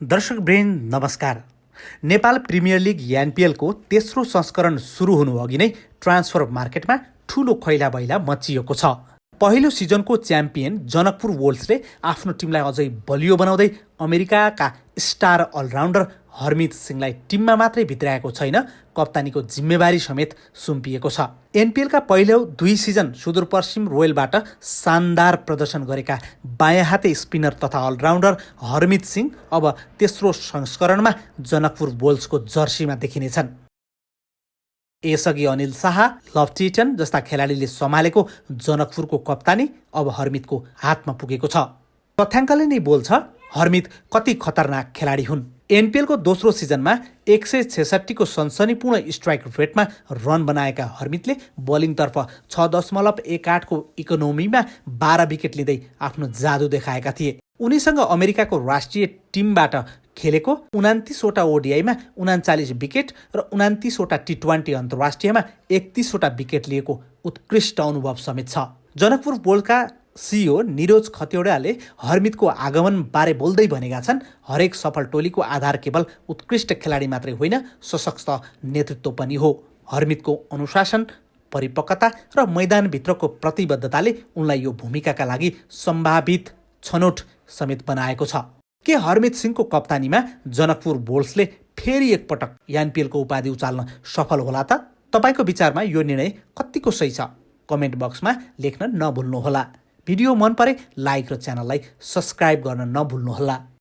दर्शक ब्रेन नमस्कार। Nepal premier league एनपिएलको तेस्रो संस्करण सुरु हुनुअघि नै ट्रान्सफर मार्केटमा ठूलो खैला बैला मचिएको छ। पहिलो सिजनको च्याम्पियन जनकपुर वोल्सले आफ्नो टिमलाई अझै बलियो बनाउँदै अमेरिकाका स्टार अलराउन्डर हरमित सिंहलाई टिममा मात्रै भित्राएको छैन, कप्तानीको जिम्मेवारी समेत सुम्पिएको छ। एनपिएलका पहिलो 2 सिजन सुदूरपश्चिम रोयलबाट शानदार प्रदर्शन गरेका बायाँ हाते स्पिनर तथा अलराउन्डर हरमित सिंह अब तेस्रो संस्करणमा जनकपुर वोल्सको जर्सीमा देखिनेछन्। यसअघि अनिल शाह, लफ्टिटन जस्ता खेलाडीले सम्हालेको जनकपुरको कप्तानी अब हरमितको हातमा पुगेको छ। तथ्याङ्कले नै बोल्छ हरमित कति खतरनाक खेलाडी हुन्। एनपिएलको दोस्रो सिजनमा 166 को सनसनीपूर्ण स्ट्राइक रेटमा रन बनाएका हरमितले बलिङतर्फ 6.18 को इकोनोमीमा 12 विकेट लिँदै आफ्नो जादु देखाएका थिए। उनीसँग अमेरिकाको राष्ट्रिय टिमबाट खेलेको 29 वटा ओडिआईमा 39 विकेट र 29 वटा टी20 अन्तर्राष्ट्रियमा 31 वटा विकेट लिएको उत्कृष्ट अनुभव समेत छ। जनकपुर वोल्सका सिइओ निरोज खतिवडाले हरमितको आगमन बारे बोल्दै भनेका छन्, हरेक सफल टोलीको आधार केवल उत्कृष्ट खेलाडी मात्रै होइन, सशक्त नेतृत्व पनि हो। हरमितको अनुशासन, परिपक्वता र मैदानभित्रको प्रतिबद्धताले उनलाई यो भूमिकाका लागि सम्भावित छनौट समेत बनाएको छ। के हरमित सिंहको कप्तानीमा जनकपुर वोल्सले फेरि एकपटक एनपिएलको उपाधि उचाल्न सफल होला त? तपाईको विचारमा यो निर्णय कतिको सही छ? कमेन्ट बक्समा लेख्न नभुल्नुहोला। भिडियो मन परे लाइक र च्यानललाई सब्स्क्राइब गर्न नभुल्नुहोला।